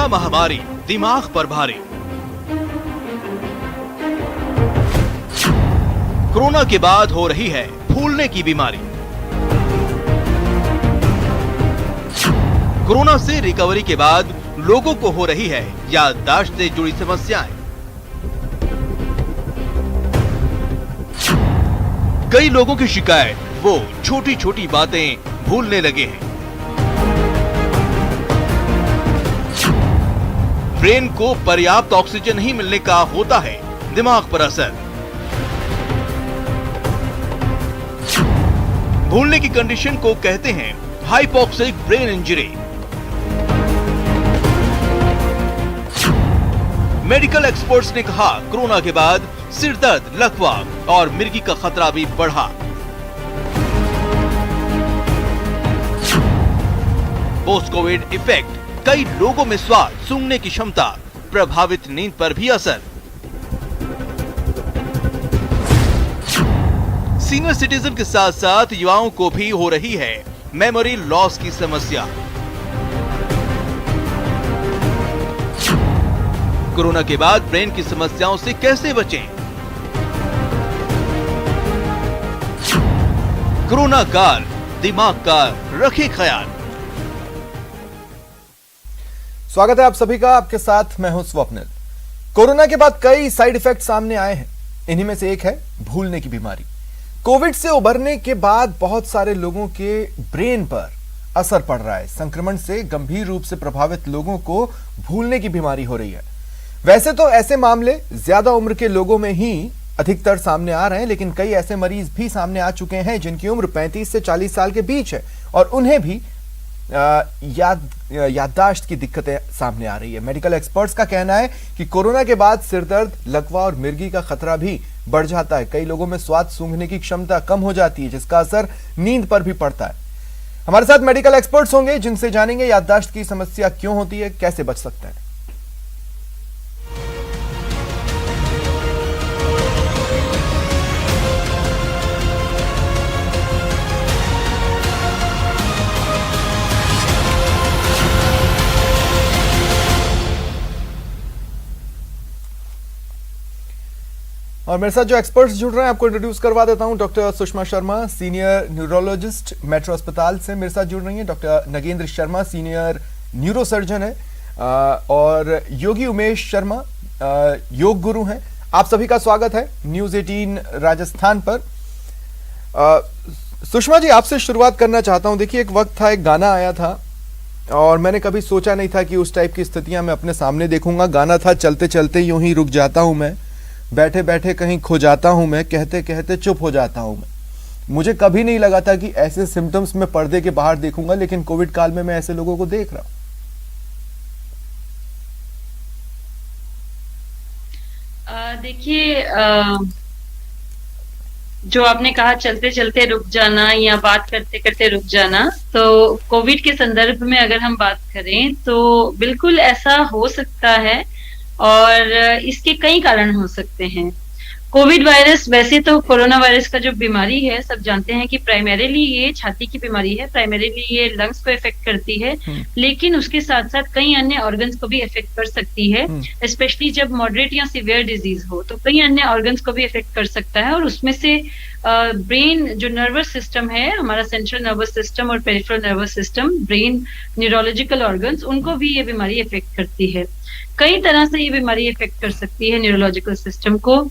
Corona महामारी दिमाग पर भारी। कोरोना के बाद हो रही है भूलने की बीमारी। कोरोना से रिकवरी के बाद लोगों को हो रही है याददाश्त से जुड़ी समस्याएं। कई लोगों की शिकायत वो छोटी छोटी बातें भूलने लगे हैं। ब्रेन को पर्याप्त ऑक्सीजन नहीं मिलने का होता है दिमाग पर असर। भूलने की कंडीशन को कहते हैं hypoxic brain injury. Medical experts ने कहा कोरोना के बाद सिर दर्द, लकवा और मिर्गी का खतरा भी बढ़ा। पोस्ट कोविड इफेक्ट, कई लोगों में स्वाद, सूंघने की क्षमता, प्रभावित नींद पर भी असर। सीनियर सिटीजन के साथ साथ युवाओं को भी हो रही है मेमोरी लॉस की समस्या। कोरोना के बाद ब्रेन की समस्याओं से कैसे बचें? कोरोना काल, दिमाग का रखे ख्याल। स्वागत है आप सभी का, आपके साथ मैं हूं स्वप्निल। कोरोना के बाद कई साइड इफेक्ट सामने आए हैं। इन्हीं में से एक है भूलने की बीमारी। कोविड से उबरने के बाद बहुत सारे लोगों के ब्रेन पर असर पड़ रहा है। संक्रमण से गंभीर रूप से प्रभावित लोगों को भूलने की बीमारी हो रही है। वैसे तो ऐसे मामले ज्यादा उम्र के लोगों में ही अधिकतर सामने आ रहे हैं, लेकिन कई ऐसे मरीज भी सामने आ चुके हैं जिनकी उम्र 35 से 40 साल के बीच है और उन्हें भी याददाश्त की दिक्कतें सामने आ रही है। मेडिकल एक्सपर्ट्स का कहना है कि कोरोना के बाद सिरदर्द, लकवा और मिर्गी का खतरा भी बढ़ जाता है। कई लोगों में स्वाद सूंघने की क्षमता कम हो जाती है, जिसका असर नींद पर भी पड़ता है। हमारे साथ मेडिकल एक्सपर्ट्स होंगे जिनसे जानेंगे याददाश्त की समस्या क्यों होती है, कैसे बच सकते हैं। और मेरे साथ जो एक्सपर्ट्स जुड़ रहे हैं आपको इंट्रोड्यूस करवा देता हूं। Doctor Sushma Sharma, senior neurologist metro अस्पताल से मेरे साथ जुड़ रही हैं। Doctor Nagendra Sharma, senior neurosurgeon है, और योगी उमेश शर्मा, योग गुरु हैं। आप सभी का स्वागत है न्यूज 18 राजस्थान पर। सुषमा जी, आपसे शुरुआत करना चाहता हूं। देखिए, एक वक्त था, एक गाना आया था और मैंने कभी सोचा नहीं था कि उस टाइप की स्थितियां मैं अपने सामने देखूंगा। गाना था, चलते चलते यूं ही रुक जाता हूं मैं, बैठे बैठे कहीं खो जाता हूं मैं, कहते कहते चुप हो जाता हूं मैं। मुझे कभी नहीं लगा था कि ऐसे सिम्टम्स मैं पर्दे के बाहर देखूंगा, लेकिन कोविड काल में मैं ऐसे लोगों को देख रहा हूं। देखिए, जो आपने कहा चलते चलते रुक जाना या बात करते करते रुक जाना, तो कोविड के संदर्भ में अगर हम बात करें तो बिल्कुल ऐसा हो सकता है और इसके कई कारण हो सकते हैं। कोविड वायरस, वैसे तो कोरोना वायरस का जो बीमारी है सब जानते हैं कि प्राइमरीली ये छाती की बीमारी है, प्राइमरीली ये लंग्स को इफेक्ट करती है, लेकिन उसके साथ साथ कई अन्य ऑर्गन्स को भी इफेक्ट कर सकती है। स्पेशली जब मॉडरेट या सीवियर डिजीज हो तो कई अन्य ऑर्गन्स को भी इफेक्ट कर सकता है, और उसमें से ब्रेन जो नर्वस सिस्टम है, हमारा सेंट्रल नर्वस सिस्टम और peripheral nervous system, brain neurological organs, उनको भी ये बीमारी इफेक्ट करती है। कई तरह से ये बीमारी इफेक्ट कर सकती है न्यूरोलॉजिकल सिस्टम को।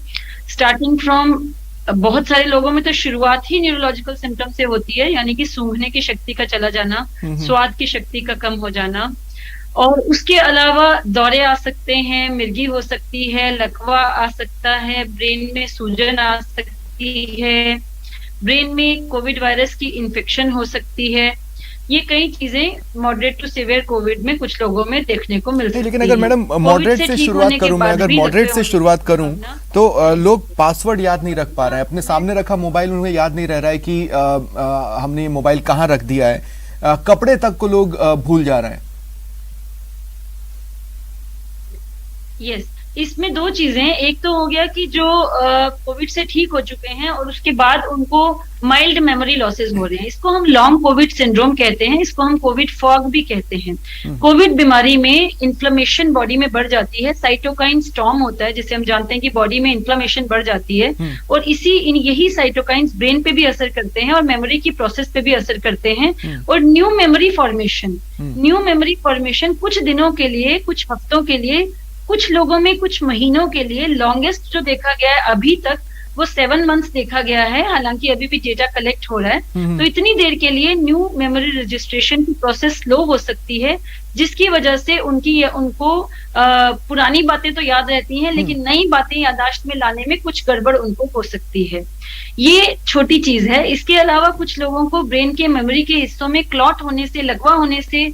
स्टार्टिंग फ्रॉम, बहुत सारे लोगों में तो शुरुआत ही न्यूरोलॉजिकल सिम्टम से होती है, यानी कि सूंघने की शक्ति का चला जाना, स्वाद की शक्ति का कम हो जाना, और उसके अलावा दौरे आ सकते हैं, मिर्गी हो सकती है, लकवा आ सकता है, ब्रेन में सूजन आ सकती है, ब्रेन में कोविड वायरस की इन्फेक्शन हो सकती है। ये कई चीजें मॉडरेट टू सीवियर कोविड में कुछ लोगों में देखने को मिलती है। लेकिन अगर मैडम मॉडरेट से शुरुआत करूं, मैं अगर मॉडरेट से शुरुआत करूं तो लोग पासवर्ड याद नहीं रख पा रहे हैं। अपने सामने रखा मोबाइल उन्हें याद नहीं रह रहा है कि हमने मोबाइल कहाँ रख दिया है। कपड़े तक को लोग भूल जा रहे हैं। यस, इसमें दो चीजें, एक तो हो गया कि जो कोविड से ठीक हो चुके हैं और उसके बाद उनको माइल्ड मेमोरी लॉसेस हो रहे हैं। इसको हम लॉन्ग कोविड सिंड्रोम कहते हैं, इसको हम कोविड फॉग भी कहते हैं। कोविड बीमारी में इन्फ्लेमेशन बॉडी में बढ़ जाती है, साइटोकाइन स्टॉर्म होता है जिसे हम जानते हैं कि बॉडी में इन्फ्लेमेशन बढ़ जाती है, और यही साइटोकाइंस ब्रेन पे भी असर करते हैं और मेमोरी की प्रोसेस पे भी असर करते हैं। और न्यू मेमोरी फॉर्मेशन कुछ दिनों के लिए, कुछ हफ्तों के लिए, कुछ लोगों में कुछ महीनों के लिए, लॉन्गेस्ट जो देखा गया है अभी तक वो 7 मंथ्स देखा गया है, हालांकि अभी भी डेटा कलेक्ट हो रहा है। तो इतनी देर के लिए न्यू मेमोरी रजिस्ट्रेशन की प्रोसेस स्लो हो सकती है, जिसकी वजह से उनको पुरानी बातें तो याद रहती हैं, लेकिन नई बातें याददाश्त में लाने में कुछ गड़बड़ उनको हो सकती है। ये छोटी चीज है। इसके अलावा कुछ लोगों को ब्रेन के मेमोरी के हिस्सों में क्लॉट होने से, लकवा होने से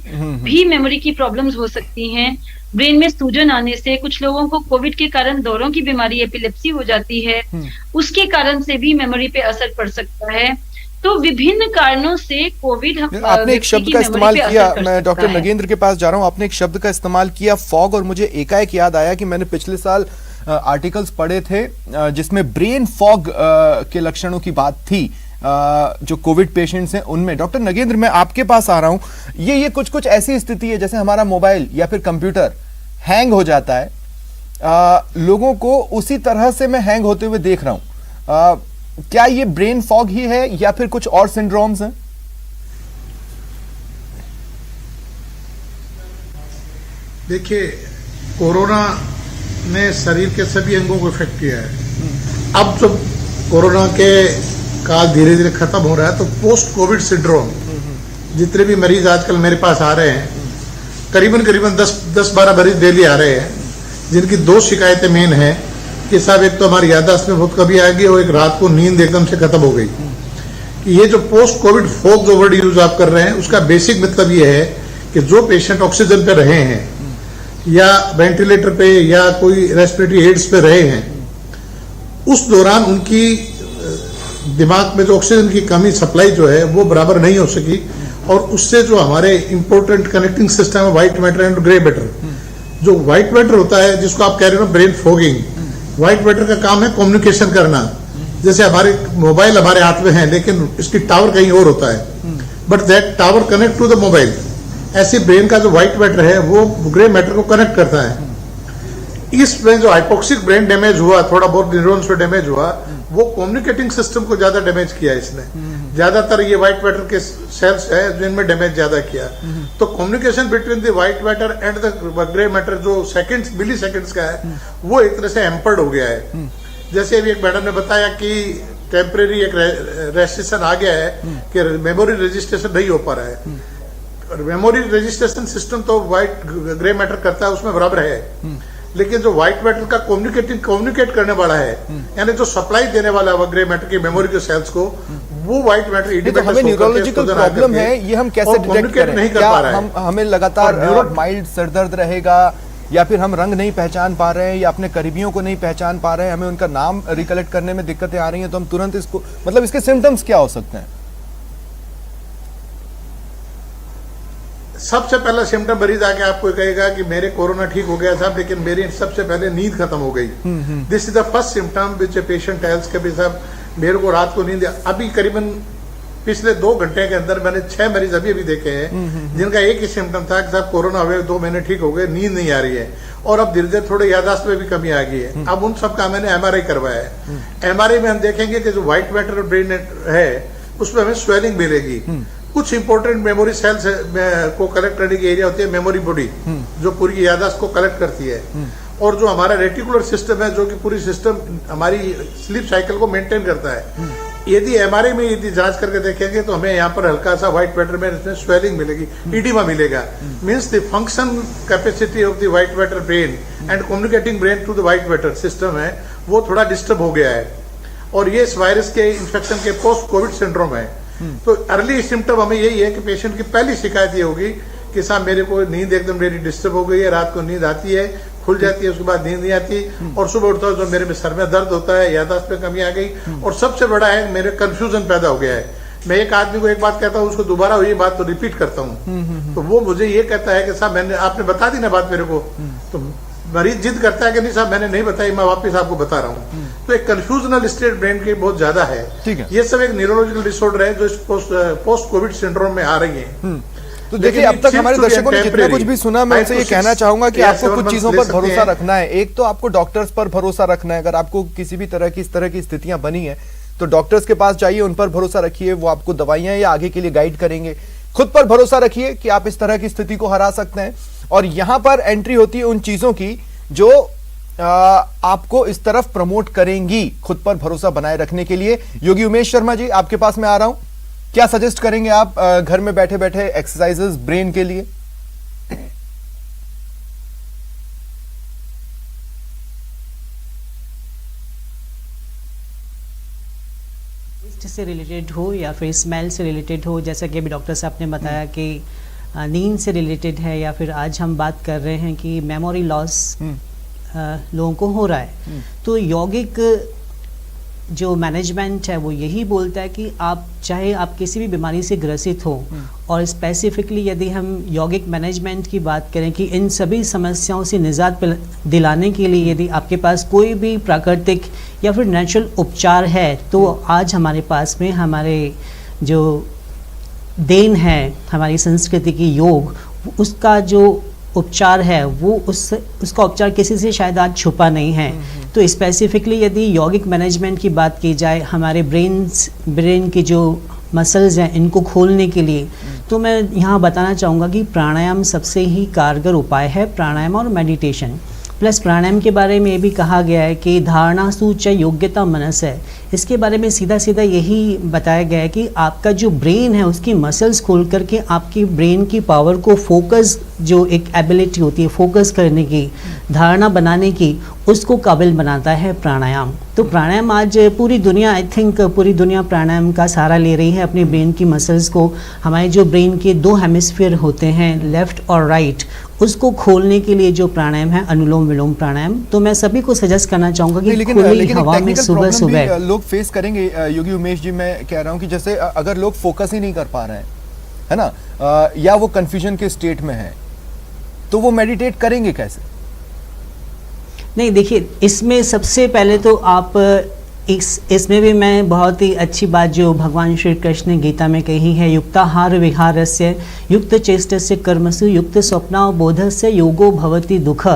भी मेमोरी की प्रॉब्लम्स हो सकती हैं। ब्रेन में सूजन आने से, कुछ लोगों को कोविड के कारण दौरों की बीमारी, एपिलेप्सी हो जाती है, उसके कारण से भी मेमोरी पे असर पड़ सकता है। तो विभिन्न कारणों से कोविड आपने एक शब्द का इस्तेमाल किया, मैं डॉक्टर नगेंद्र के पास जा रहा हूं, आपने एक शब्द का इस्तेमाल किया फॉग, और मुझे एकाएक याद आया कि मैंने पिछले साल आर्टिकल्स पढ़े थे जिसमें ब्रेन फॉग के लक्षणों की बात थी जो कोविड पेशेंट्स हैं उनमें। डॉक्टर नगेंद्र, मैं आपके पास आ रहा हूं, ये कुछ ऐसी स्थिति है जैसे हमारा मोबाइल या फिर कंप्यूटर हैंग हो जाता है, लोगों को उसी तरह से मैं हैंग होते हुए देख रहा हूं। क्या ये ब्रेन फॉग ही है या फिर कुछ और सिंड्रोम्स हैं? देखिए, कोरोना ने शरीर के सभी अंगों को इफेक्ट किया है। अब जब कोरोना के काल धीरे धीरे खत्म हो रहा है तो पोस्ट कोविड सिंड्रोम, जितने भी मरीज आजकल मेरे पास आ रहे हैं, करीबन 10-12 मरीज डेली आ रहे हैं, जिनकी 2 शिकायतें मेन हैं कि साहब एक तो हमारी याददाश्त में बहुत कमी आ गई और एक रात को नींद एकदम से खत्म हो गई। कि ये जो पोस्ट कोविड फॉग जो वर्ड यूज आप कर रहे हैं, उसका बेसिक मतलब ये है कि जो पेशेंट ऑक्सीजन पे रहे हैं या वेंटिलेटर पे या कोई रेस्पिरेटरी एड्स पे रहे हैं, उस दौरान उनकी दिमाग में जो ऑक्सीजन की कमी, सप्लाई जो है वो बराबर नहीं हो सकी, और उससे जो हमारे इंपॉर्टेंट कनेक्टिंग सिस्टम है white matter and grey matter, जो व्हाइट मैटर होता है जिसको आप कह रहे हो ब्रेन फॉगिंग, व्हाइट मैटर का काम है कम्युनिकेशन करना। जैसे हमारे मोबाइल हमारे हाथ में है लेकिन इसकी टावर कहीं और होता है, but that tower connect to the mobile. ऐसे ब्रेन का जो व्हाइट मैटर है वो ग्रे मैटर को कनेक्ट करता है। इसमें जो हाइपोक्सिक ब्रेन डैमेज हुआ, थोड़ा बहुत न्यूरॉन्स पे डैमेज हुआ, वो कम्युनिकेटिंग सिस्टम को ज्यादा डैमेज किया इसने। ज्यादातर ये व्हाइट मैटर के सेल्स है जिनमें डैमेज ज्यादा किया। तो communication between the white matter and the grey matter जो सेकंड्स, मिली सेकंड्स का है, वो एक तरह से हैम्पर्ड हो गया है। जैसे अभी एक मैडम ने बताया कि टेम्परेरी एक रेस्ट्रिक्शन आ गया है कि मेमोरी रजिस्ट्रेशन नहीं हो पा रहा है। मेमोरी रजिस्ट्रेशन सिस्टम तो व्हाइट ग्रे मैटर करता है, उसमें बराबर है, लेकिन जो व्हाइट मैटर का कम्युनिकेट करने वाला है, यानी जो सप्लाई देने वाला है ग्रे मैटर की मेमोरी के सेल्स को, वो व्हाइट मैटर तो हमें न्यूरोलॉजिकल प्रॉब्लम है, ये हम कैसे डिटेक्ट करें? नहीं कर पा रहा है। हमें लगातार माइल्ड सरदर्द रहेगा, या फिर हम रंग नहीं पहचान पा रहे हैं, या अपने करीबियों को नहीं पहचान पा रहे हैं, हमें उनका नाम रिकलेक्ट करने में दिक्कतें आ रही हैं, तो हम तुरंत इसको, मतलब इसके सिम्टम्स क्या हो सकते हैं? सबसे पहला सिम्टम मरीज आके आपको कहेगा कि मेरे कोरोना ठीक हो गया साहब, लेकिन मेरी सबसे पहले नींद खत्म हो गई। This is the first symptom which a patient tells के भी साहब मेरे को रात को नींद। अभी करीबन पिछले 2 घंटे के अंदर मैंने 6 मरीज अभी देखे हैं जिनका एक ही सिम्टम था कि साहब कोरोना हुए 2 महीने ठीक हो गए, नींद नहीं आ रही है, और अब धीरे धीरे थोड़े याददाश्त में भी कमी आ गई है। अब उन सब का मैंने MRI करवाया है। MRI में हम देखेंगे कि जो व्हाइट मैटर ब्रेन है उसमें हमें स्वेलिंग मिलेगी। कुछ इंपॉर्टेंट मेमोरी सेल्स को कलेक्ट करने की एरिया होती है मेमोरी बॉडी, जो पूरी याददाश्त को कलेक्ट करती है, और जो हमारा रेटिकुलर सिस्टम है जो कि पूरी सिस्टम हमारी स्लीप साइकिल को मेंटेन करता है। यदि MRI में यदि जांच करके देखेंगे तो हमें यहाँ पर हल्का सा व्हाइट मैटर में इसमें स्वेलिंग मिलेगी, इडिमा मिलेगा। Means the function capacity of the white matter brain and communicating brain to the white matter system है वो थोड़ा डिस्टर्ब हो गया है, और ये इस वायरस के इन्फेक्शन के पोस्ट कोविड सिंड्रोम है। तो अर्ली सिम्टम हमें यही है कि पेशेंट की पहली शिकायत ये होगी कि साहब मेरे को नींद एकदम मेरी डिस्टर्ब हो गई है, रात को नींद आती है, खुल जाती है, उसके बाद नींद नहीं आती, और सुबह उठता है तो मेरे में सर में दर्द होता है, याददाश्त में कमी आ गई, और सबसे बड़ा है मेरे कंफ्यूजन पैदा हो गया है। मैं एक आदमी को एक बात कहता हूँ, उसको दोबारा वही बात तो रिपीट करता हूँ, तो वो मुझे ये कहता है कि साहब मैंने आपने बता दी ना बात मेरे को, तो मरीज जिद करता है कि नहीं साहब मैंने नहीं बताई, मैं वापस आपको बता रहा हूँ, तो एक कंफ्यूजनल स्टेट ब्रेन की बहुत ज्यादा है। ठीक है। ये सब एक न्यूरोलॉजिकल डिसऑर्डर है जो इस पोस्ट कोविड सिंड्रोम में आ रही है। तो देखिए, अब तक हमारे दर्शकों ने जितना कुछ भी सुना, मैं उनसे ये कहना चाहूंगा कि आपको कुछ चीजों पर भरोसा रखना है। एक तो आपको डॉक्टर्स पर भरोसा रखना है। अगर आपको किसी भी तरह की इस तरह की स्थितियां बनी है तो डॉक्टर्स के पास जाइए, उन पर भरोसा रखिए, वो आपको दवाइयां या आगे के लिए गाइड करेंगे। खुद पर भरोसा रखिए कि आप इस तरह की स्थिति को हरा सकते हैं। और यहां पर एंट्री होती है उन चीजों की जो आपको इस तरफ प्रमोट करेंगी खुद पर भरोसा बनाए रखने के लिए। योगी उमेश शर्मा जी, आपके पास मैं आ रहा हूं, क्या सजेस्ट करेंगे आप घर में बैठे बैठे एक्सरसाइजेस ब्रेन के लिए? से रिलेटेड हो या फिर स्मेल से रिलेटेड हो, जैसा कि अभी डॉक्टर साहब ने बताया कि नींद से रिलेटेड है, या फिर आज हम बात कर रहे हैं कि मेमोरी लॉस लोगों को हो रहा है, तो यौगिक जो मैनेजमेंट है वो यही बोलता है कि आप चाहे आप किसी भी बीमारी से ग्रसित हो, और स्पेसिफिकली यदि हम यौगिक मैनेजमेंट की बात करें कि इन सभी समस्याओं से निजात दिलाने के लिए यदि आपके पास कोई भी प्राकृतिक या फिर नेचुरल उपचार है, तो आज हमारे पास में हमारे जो देन है हमारी संस्कृति की योग, उसका जो उपचार है वो उसका उपचार किसी से शायद आज छुपा नहीं है। तो स्पेसिफिकली यदि यौगिक मैनेजमेंट की बात की जाए हमारे ब्रेन की जो मसल्स हैं इनको खोलने के लिए, तो मैं यहाँ बताना चाहूँगा कि प्राणायाम सबसे ही कारगर उपाय है। प्राणायाम और मेडिटेशन प्लस प्राणायाम के बारे में ये भी कहा गया है कि धारणा सूच योग्यता मनस है। इसके बारे में सीधा सीधा यही बताया गया है कि आपका जो ब्रेन है उसकी मसल्स खोल करके आपकी ब्रेन की पावर को फोकस, जो एक एबिलिटी होती है फोकस करने की, धारणा बनाने की, उसको काबिल बनाता है प्राणायाम। तो प्राणायाम आज पूरी दुनिया, आई थिंक पूरी दुनिया प्राणायाम का सहारा ले रही है अपने ब्रेन की मसल्स को। हमारे जो ब्रेन के दो हेमिस्फीयर होते हैं लेफ्ट और राइट, उसको खोलने के लिए जो प्राणायाम है अनुलोम विलोम प्राणायाम, तो मैं सभी को सजेस्ट करना चाहूंगा कि खुली हवा में सुबह सुबह लोग फेस करेंगे। योगी उमेश जी, मैं कह रहा हूं कि जैसे अगर लोग फोकस ही नहीं कर पा रहे हैं, है ना, या वो कंफ्यूजन के स्टेट में है, तो वो मेडिटेट करेंगे कैसे? नहीं, देखिए इसमें सबसे पहले तो आप इसमें भी मैं बहुत ही अच्छी बात जो भगवान श्री कृष्ण ने गीता में कही है, युक्ताहार विहारस्य युक्त चेष्टस्य कर्मसु युक्त स्वप्नावबोधस्य योगो भवति दुख।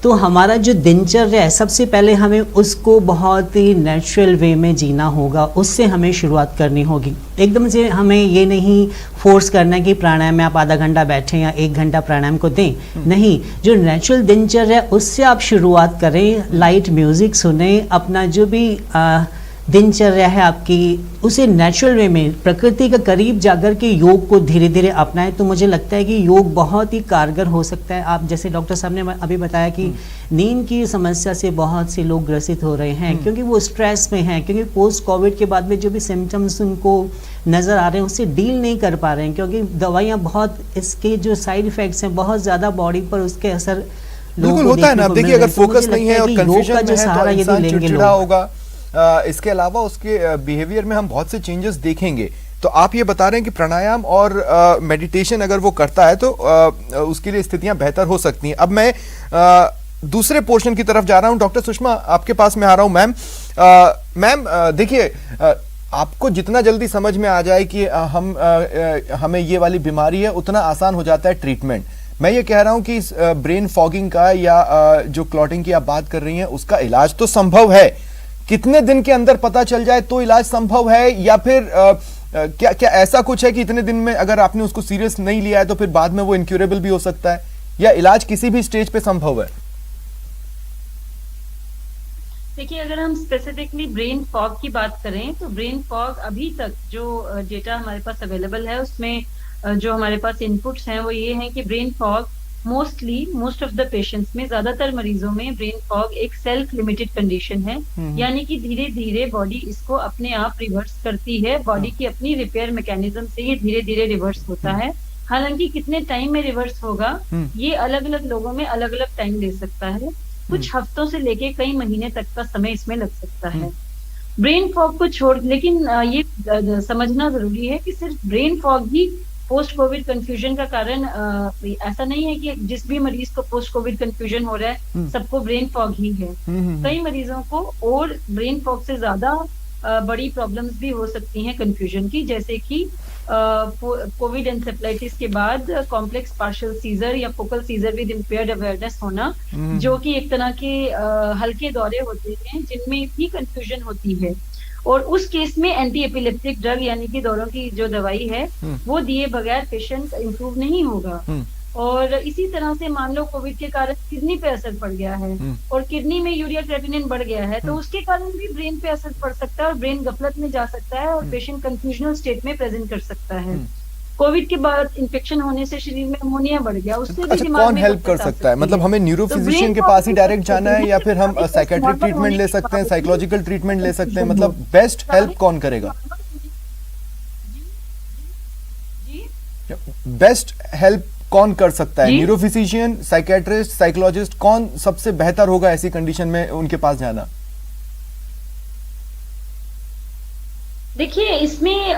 तो हमारा जो दिनचर्या है सबसे पहले हमें उसको बहुत ही नेचुरल वे में जीना होगा, उससे हमें शुरुआत करनी होगी। एकदम से हमें ये नहीं फोर्स करना है कि प्राणायाम में आप आधा घंटा बैठें या 1 घंटा प्राणायाम को दें, नहीं, जो नेचुरल दिनचर्या है उससे आप शुरुआत करें। लाइट म्यूजिक सुने, अपना जो भी दिनचर्या है आपकी उसे नेचुरल वे में प्रकृति के करीब जाकर के योग को धीरे धीरे अपनाएं। तो मुझे लगता है कि योग बहुत ही कारगर हो सकता है। आप जैसे डॉक्टर साहब ने अभी बताया कि नींद की समस्या से बहुत से लोग ग्रसित हो रहे हैं क्योंकि वो स्ट्रेस में हैं, क्योंकि पोस्ट कोविड के बाद में जो भी सिम्टम्स उनको नज़र आ रहे हैं उससे डील नहीं कर पा रहे हैं, क्योंकि दवाइयाँ बहुत, इसके जो साइड इफेक्ट्स हैं बहुत ज़्यादा बॉडी पर उसके असर बिल्कुल होता है ना। देखिए, अगर फोकस नहीं है और कंफ्यूजन में है तो इंसान चिड़चिड़ा होगा। इसके अलावा उसके बिहेवियर में हम बहुत से चेंजेस देखेंगे। तो आप ये बता रहे हैं कि प्राणायाम और मेडिटेशन अगर वो करता है तो उसके लिए स्थितियां बेहतर हो सकती हैं। अब मैं दूसरे पोर्शन की तरफ जा रहा हूं। डॉक्टर सुषमा, आपके पास मैं आ रहा हूं। मैम, देखिए, आपको जितना जल्दी समझ में आ जाए कि हमें ये वाली बीमारी है उतना आसान हो जाता है ट्रीटमेंट। मैं ये कह रहा हूं कि इस ब्रेन फॉगिंग का या जो क्लॉटिंग की आप बात कर रही हैं उसका इलाज तो संभव है। कितने दिन के अंदर पता चल जाए तो इलाज संभव है, या फिर क्या ऐसा कुछ है कि इतने दिन में अगर आपने उसको सीरियस नहीं लिया है तो फिर बाद में वो इनक्यूरेबल भी हो सकता है, या इलाज किसी भी स्टेज पे संभव है? देखिए, अगर हम स्पेसिफिकली ब्रेन फॉग की बात करें तो ब्रेन फॉग अभी तक जो डेटा हमारे पास अवेलेबल है उसमें जो हमारे पास इनपुट्स हैं वो ये हैं कि brain fog most of the patients में, ज्यादातर मरीजों में ब्रेन फॉग एक सेल्फ लिमिटेड कंडीशन है, यानी कि धीरे धीरे बॉडी इसको अपने आप रिवर्स करती है। बॉडी की अपनी रिपेयर मैकेनिज्म से ये धीरे धीरे रिवर्स होता है। हालांकि कितने टाइम में रिवर्स होगा ये अलग अलग लोगों में अलग अलग टाइम ले सकता है। कुछ हफ्तों से लेके कई महीने तक का समय इसमें लग सकता है। ब्रेन फॉग को छोड़, लेकिन ये समझना जरूरी है कि सिर्फ ब्रेन फॉग ही पोस्ट कोविड कंफ्यूजन का कारण ऐसा नहीं है कि जिस भी मरीज को पोस्ट कोविड कंफ्यूजन हो रहा है सबको ब्रेन फॉग ही है। कई मरीजों को और ब्रेन फॉग से ज्यादा बड़ी प्रॉब्लम्स भी हो सकती हैं कंफ्यूजन की, जैसे कि कोविड एंसेफेलाइटिस के बाद कॉम्प्लेक्स पार्शियल सीजर या focal scissor with impaired awareness होना, जो कि एक तरह के हल्के दौरे होते हैं जिनमें भी कंफ्यूजन होती है। और उस केस में एंटी एपिलेप्टिक ड्रग यानी कि दौरों की जो दवाई है वो दिए बगैर पेशेंट इंप्रूव नहीं होगा। और इसी तरह से मान लो कोविड के कारण किडनी पे असर पड़ गया है और किडनी में यूरिया क्रेटिनिन बढ़ गया है, तो उसके कारण भी ब्रेन पे असर पड़ सकता है और ब्रेन गफलत में जा सकता है और पेशेंट कंफ्यूजनल स्टेट में प्रेजेंट कर सकता है। कोविड के बाद इन्फेक्शन होने से शरीर में अमोनिया बढ़ गया, उससे भी दिमाग कौन में हेल्प कर सकता है? मतलब हमें न्यूरो फिजिशियन के पास ही डायरेक्ट जाना है या फिर हम साइकेट्रिक ट्रीटमेंट ले सकते हैं, साइकोलॉजिकल ट्रीटमेंट ले सकते हैं? मतलब बेस्ट हेल्प कौन करेगा? बेस्ट हेल्प कौन कर सकता है? न्यूरो फिजिशियन, साइकेट्रिस्ट, साइकोलॉजिस्ट, कौन सबसे बेहतर होगा ऐसी कंडीशन में उनके पास जाना? देखिए, इसमें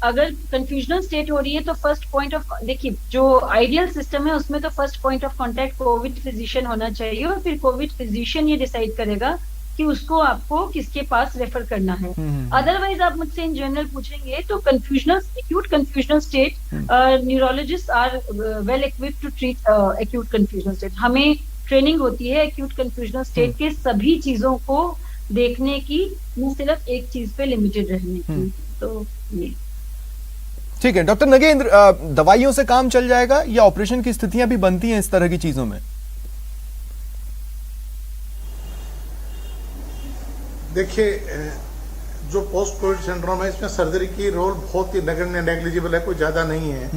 अगर कंफ्यूजनल स्टेट हो रही है तो फर्स्ट पॉइंट ऑफ, देखिए जो आइडियल सिस्टम है उसमें तो first point of contact Covid physician होना चाहिए और फिर कोविड फिजिशियन ये डिसाइड करेगा कि उसको आपको किसके पास रेफर करना है। अदरवाइज आप मुझसे इन जनरल पूछेंगे तो acute confusional state, neurologists are well equipped to treat acute confusional state. हमें ट्रेनिंग होती है एक्यूट कंफ्यूजनल स्टेट के सभी चीजों को देखने की, न सिर्फ एक चीज पे लिमिटेड रहने की। तो ये ठीक है। डॉक्टर नगेंद्र, दवाइयों से काम चल जाएगा या ऑपरेशन की स्थितियां भी बनती हैं इस तरह की चीजों में? देखिए, जो पोस्ट कोविड सिंड्रोम है इसमें सर्जरी की रोल बहुत ही नगण्य, नेग्लिजिबल है, कोई ज्यादा नहीं है।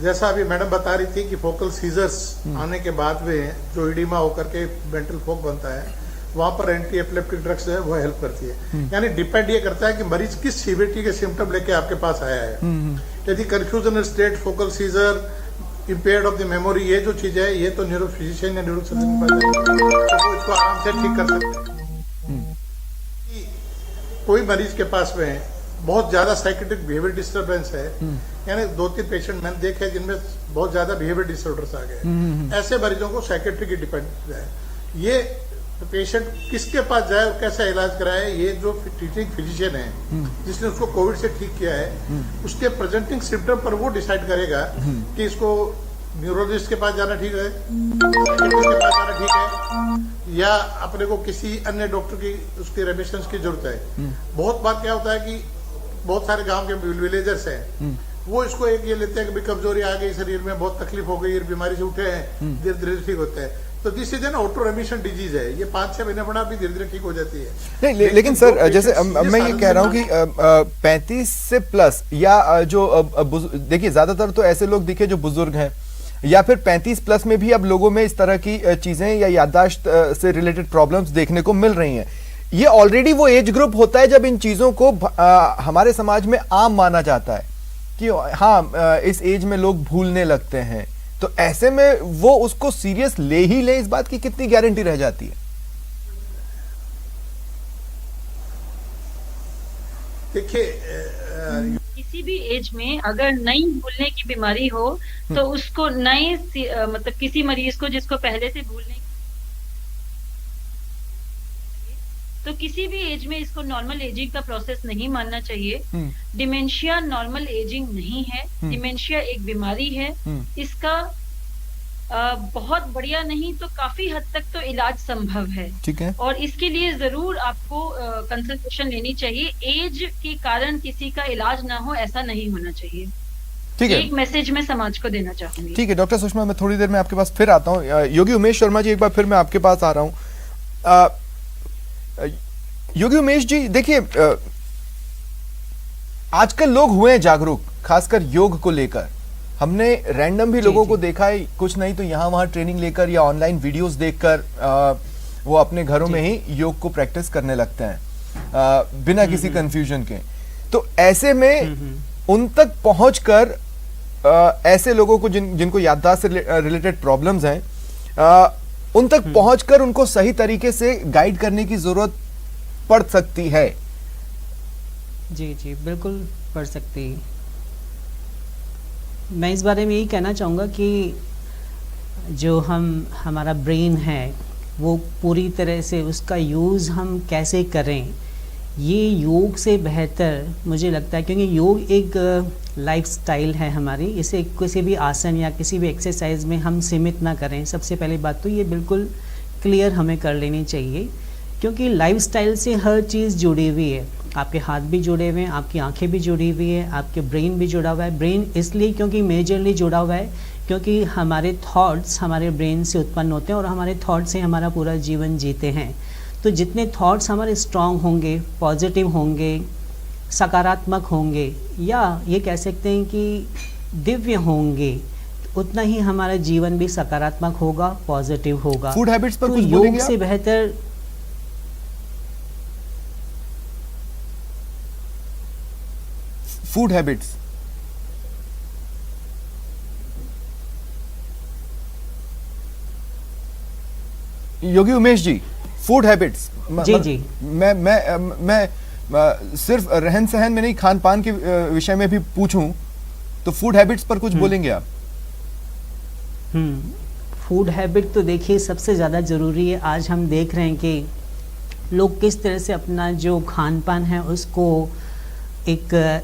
जैसा अभी मैडम बता रही थी कि फोकल सीजर्स आने के बाद में जो इडिमा होकर के मेंटल फॉग बनता है, वहां पर एंटी एपिलेप्टिक ड्रग्स है वो हेल्प करती है। यानी डिपेंड ये करता है कि मरीज किस सीवियरिटी के सिम्टम लेके आपके पास आया है। यदि confusional state, focal seizure, impaired of the memory, ये जो चीज है ये तो न्यूरो फिजिशियन या न्यूरो सर्जन के पास जाएंगे तो वो इसको आराम से ठीक कर सकते हैं। कोई मरीज के पास में बहुत ज्यादा साइकेट्रिक बिहेवियर डिस्टर्बेंस है, यानी 2-3 पेशेंट मैंने देखे जिनमें बहुत ज्यादा बिहेवियर डिसऑर्डर्स आ गए, ऐसे मरीजों को साइकेट्रिक की डिपेंड है। ये पेशेंट किसके पास जाए और कैसा इलाज कराए, ये जो ट्रीटिंग फिजिशियन है जिसने उसको कोविड से ठीक किया है उसके प्रेजेंटिंग सिम्टम पर वो डिसाइड करेगा कि इसको न्यूरोलॉजिस्ट के पास जाना ठीक है, साइकियाट्रिस्ट के पास जाना ठीक है, या अपने को किसी अन्य डॉक्टर की उसकी रेमिशंस की जरूरत है। बहुत बार क्या होता है कि बहुत सारे गांव के विलेजर्स हैं, वो इसको एक ये लेते हैं कि कमजोरी आ गई शरीर में, बहुत तकलीफ हो गई, बीमारी से उठे हैं, धीरे धीरे ठीक होते हैं। तो this is an auto रेमिशन disease है, ये 5-6 महीने बड़ा भी धीरे धीरे ठीक हो जाती है। नहीं, लेकिन सर जैसे मैं ये कह रहा हूँ कि 35 से प्लस या जो देखिए ज्यादातर तो ऐसे लोग दिखे जो बुजुर्ग हैं या फिर 35 प्लस में भी अब लोगों में इस तरह की चीजें या याददाश्त से रिलेटेड प्रॉब्लम्स देखने को मिल रही हैं। ये ऑलरेडी वो एज ग्रुप होता है जब इन चीजों को हमारे समाज में आम माना जाता है कि हाँ इस एज में लोग भूलने लगते हैं, तो ऐसे में वो उसको सीरियस ले ही ले, इस बात की कितनी गारंटी रह जाती है? देखिए, किसी भी एज में अगर नई भूलने की बीमारी हो तो उसको नए मतलब किसी मरीज को जिसको पहले से भूलने, तो किसी भी एज में इसको नॉर्मल एजिंग का प्रोसेस नहीं मानना चाहिए। डिमेंशिया नॉर्मल एजिंग नहीं है, डिमेंशिया एक बीमारी है। इसका बहुत बढ़िया नहीं तो काफी हद तक तो इलाज संभव है, ठीक है, और इसके लिए जरूर आपको कंसल्टेशन लेनी चाहिए। एज के कारण किसी का इलाज ना हो ऐसा नहीं होना चाहिए। ठीक है, एक मैसेज मैं समाज को देना चाहूंगी। ठीक है डॉक्टर सुषमा, मैं थोड़ी देर में आपके पास फिर आता हूँ। योगी उमेश शर्मा जी, एक बार फिर मैं आपके पास आ रहा हूँ। योगी उमेश जी, देखिए आजकल लोग हुए हैं जागरूक, खासकर योग को लेकर। हमने रैंडम भी लोगों को देखा है, कुछ नहीं तो यहाँ वहाँ ट्रेनिंग लेकर या ऑनलाइन वीडियोस देखकर वो अपने घरों में ही योग को प्रैक्टिस करने लगते हैं बिना किसी कंफ्यूजन के। तो ऐसे में उन तक पहुंचकर ऐसे लोगों को जिनको याददाश्त से रिलेटेड प्रॉब्लम्स हैं, उन तक पहुंचकर उनको सही तरीके से गाइड करने की जरूरत पड़ सकती है। जी जी बिल्कुल पड़ सकती है। मैं इस बारे में यही कहना चाहूँगा कि जो हमारा ब्रेन है वो पूरी तरह से उसका यूज़ हम कैसे करें, ये योग से बेहतर मुझे लगता है, क्योंकि योग एक लाइफस्टाइल है हमारी। इसे किसी भी आसन या किसी भी एक्सरसाइज में हम सीमित ना करें। सबसे पहली बात तो ये बिल्कुल क्लियर हमें कर लेनी चाहिए, क्योंकि लाइफस्टाइल से हर चीज़ जुड़ी हुई है। आपके हाथ भी जुड़े हुए हैं, आपकी आंखें भी जुड़ी हुई है, आपके ब्रेन भी जुड़ा हुआ है। ब्रेन इसलिए क्योंकि मेजरली जुड़ा हुआ है क्योंकि हमारे थॉट्स हमारे ब्रेन से उत्पन्न होते हैं और हमारे थॉट से हमारा पूरा जीवन जीते हैं। तो जितने थॉट्स हमारे स्ट्रांग होंगे, पॉजिटिव होंगे, सकारात्मक होंगे, या ये कह सकते हैं कि दिव्य होंगे, उतना ही हमारा जीवन भी सकारात्मक होगा, पॉजिटिव होगा। फूड हैबिट्स पर तो कुछ योग बोलेंगे से आप? बेहतर फूड हैबिट्स, योगी उमेश जी, फूड हैबिट्स। जी जी। मैं सिर्फ रहन सहन में नहीं, खान पान के विषय में भी पूछूं तो फूड हैबिट्स पर कुछ बोलेंगे आप? फूड हैबिट तो देखिए सबसे ज़्यादा ज़रूरी है। आज हम देख रहे हैं कि लोग किस तरह से अपना जो खान पान है उसको एक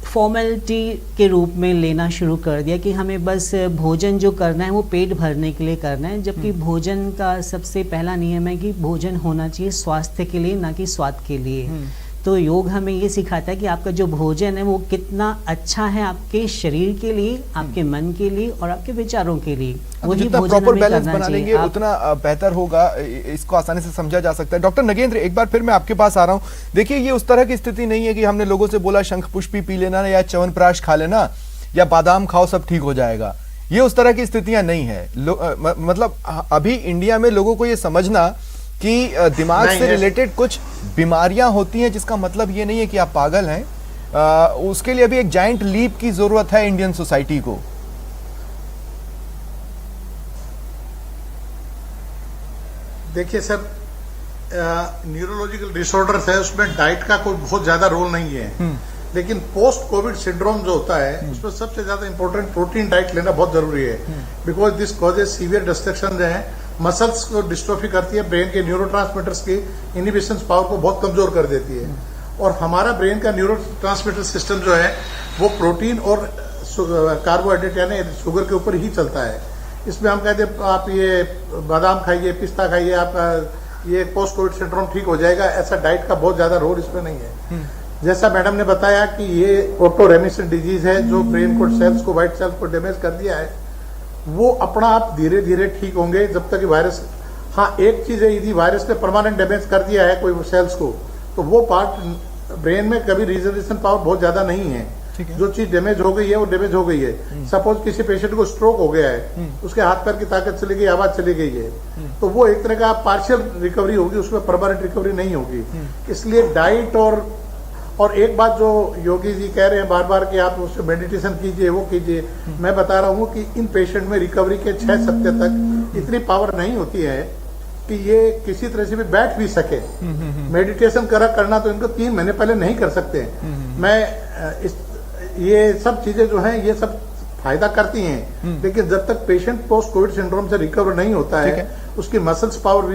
फॉर्मेलिटी के रूप में लेना शुरू कर दिया कि हमें बस भोजन जो करना है वो पेट भरने के लिए करना है, जबकि भोजन का सबसे पहला नियम है कि भोजन होना चाहिए स्वास्थ्य के लिए, ना कि स्वाद के लिए। तो योग हमें ये सिखाता है कि आपका जो भोजन है वो कितना अच्छा है आपके शरीर के लिए, आपके मन के लिए और आपके विचारों के लिए। वही जितना भोजन प्रॉपर हमें बैलेंस करना बना चाहिए। लेंगे उतना बेहतर होगा, इसको आसानी से समझा जा सकता है। डॉक्टर नगेंद्र, एक बार फिर मैं आपके पास आ रहा हूं। देखिए, ये उस तरह की स्थिति नहीं है कि हमने लोगों से बोला शंख पुष्पी पी लेना या च्यवनप्राश खा लेना या बादाम खाओ सब ठीक हो जाएगा। ये उस तरह की स्थितियां नहीं है। मतलब अभी इंडिया में लोगों को ये समझना कि दिमाग से रिलेटेड कुछ बीमारियां होती हैं, जिसका मतलब ये नहीं है कि आप पागल हैं। उसके लिए अभी एक जायंट लीप की जरूरत है इंडियन सोसाइटी को। देखिए सर, न्यूरोलॉजिकल डिसऑर्डर्स है, उसमें डाइट का कोई बहुत ज्यादा रोल नहीं है। लेकिन पोस्ट कोविड सिंड्रोम जो होता है उसमें सबसे ज्यादा इंपॉर्टेंट प्रोटीन डाइट लेना बहुत जरूरी है, because this causes severe destruction जो है, मसल्स को डिस्ट्रोफी करती है, ब्रेन के न्यूरोट्रांसमीटर्स की इनहिबिशन पावर को बहुत कमजोर कर देती है। और हमारा ब्रेन का न्यूरोट्रांसमीटर सिस्टम जो है वो प्रोटीन और कार्बोहाइड्रेट यानी शुगर के ऊपर ही चलता है। इसमें हम कहते हैं आप ये बादाम खाइए, पिस्ता खाइए, आपका ये पोस्ट कोविड सिंड्रोम ठीक हो जाएगा, ऐसा डाइट का बहुत ज्यादा रोल इसमें नहीं है। जैसा मैडम ने बताया कि ये ऑटो रेमिशन डिजीज है जो ब्रेन को सेल्स को, व्हाइट सेल्स को डैमेज कर दिया है, वो अपना आप धीरे धीरे ठीक होंगे जब तक कि वायरस। हाँ, एक चीज है, यदि वायरस ने परमानेंट डैमेज कर दिया है कोई सेल्स को, तो वो पार्ट ब्रेन में कभी रिजर्वेशन पावर बहुत ज्यादा नहीं है। जो चीज डैमेज हो गई है वो डैमेज हो गई है। सपोज किसी पेशेंट को स्ट्रोक हो गया है, उसके हाथ पैर की ताकत चली गई, आवाज चली गई है, तो वो एक तरह का पार्शियल रिकवरी होगी, उसमें परमानेंट रिकवरी नहीं होगी। इसलिए डाइट और एक बात जो योगी जी कह रहे हैं बार बार कि आप उससे मेडिटेशन कीजिए, वो कीजिए, मैं बता रहा हूँ कि इन पेशेंट में रिकवरी के 6 सप्ताह तक इतनी पावर नहीं होती है कि ये किसी तरह से भी बैठ भी सके। मेडिटेशन करना तो इनको 3 महीने पहले नहीं कर सकते। ये सब चीजें जो हैं ये सब फायदा करती हैं, लेकिन जब तक पेशेंट पोस्ट कोविड सिंड्रोम से रिकवर नहीं होता है, उसकी मसल्स पावर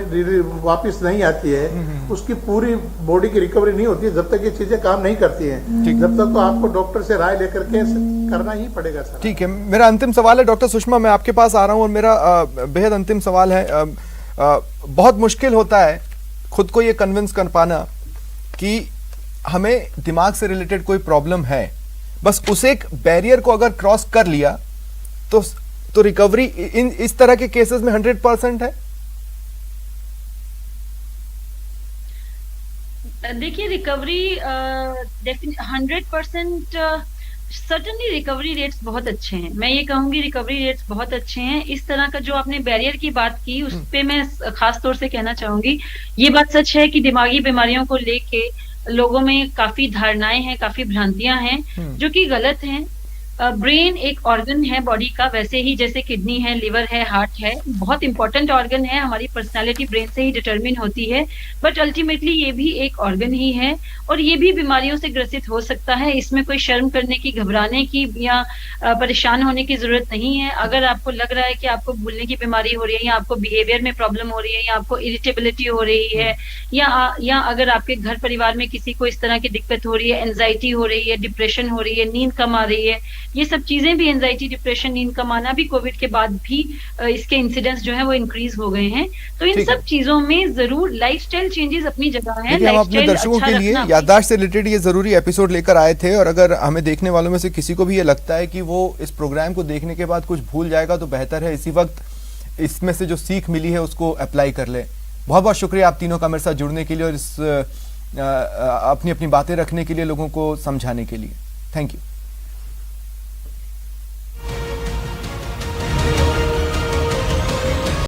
वापस नहीं आती है, उसकी पूरी बॉडी की रिकवरी नहीं होती है, जब तक ये चीजें काम नहीं करती हैं, जब तक तो आपको डॉक्टर से राय लेकर के करना ही पड़ेगा सर। ठीक है, मेरा अंतिम सवाल है डॉक्टर सुषमा, मैं आपके पास आ रहा हूं और मेरा बेहद अंतिम सवाल है। बहुत मुश्किल होता है खुद को ये कन्विंस कर पाना कि हमें दिमाग से रिलेटेड कोई प्रॉब्लम है। बस उस एक बैरियर को अगर क्रॉस कर लिया तो रिकवरी इस तरह के केसेस में 100% है। देखिए, रिकवरी 100% सर्टनली रिकवरी रेट्स बहुत अच्छे हैं। मैं ये कहूंगी रिकवरी रेट्स बहुत अच्छे हैं। इस तरह का जो आपने बैरियर की बात की उस पे मैं खास तौर से कहना चाहूंगी, ये बात सच है कि दिमागी बीमारियों को लेके लोगों में काफी धारणाएं हैं, काफी भ्रांतियां हैं जो कि गलत हैं। ब्रेन एक ऑर्गन है बॉडी का, वैसे ही जैसे किडनी है, लिवर है, हार्ट है, बहुत इंपॉर्टेंट ऑर्गन है। हमारी पर्सनालिटी ब्रेन से ही डिटरमिन होती है, बट अल्टीमेटली ये भी एक ऑर्गन ही है और ये भी बीमारियों से ग्रसित हो सकता है। इसमें कोई शर्म करने की, घबराने की या परेशान होने की जरूरत नहीं है। अगर आपको लग रहा है कि आपको भूलने की बीमारी हो रही है, या आपको बिहेवियर में प्रॉब्लम हो रही है, या आपको इरिटेबिलिटी हो रही है, या अगर आपके घर परिवार में किसी को इस तरह की दिक्कत हो रही है, एंजाइटी हो रही है, डिप्रेशन हो रही है, नींद कम आ रही है, ये सब चीजें भी, एंजाइटी, डिप्रेशन, नींद कम आना भी कोविड के बाद भी इसके इंसिडेंट्स जो है वो इंक्रीज हो गए हैं। तो इन सब चीजों में जरूर लाइफस्टाइल चेंजेस अपनी जगह है। हम अपने दर्शकों के लिए याददाश्त से रिलेटेड ये जरूरी एपिसोड लेकर आए थे, और अगर हमें देखने वालों में से किसी को भी ये लगता है कि वो इस प्रोग्राम को देखने के बाद कुछ भूल जाएगा, तो बेहतर है इसी वक्त इसमें से जो सीख मिली है उसको अप्लाई कर ले। बहुत बहुत शुक्रिया आप तीनों का मेरे साथ जुड़ने के लिए और इस अपनी अपनी बातें रखने के लिए, लोगों को समझाने के लिए। Thank you.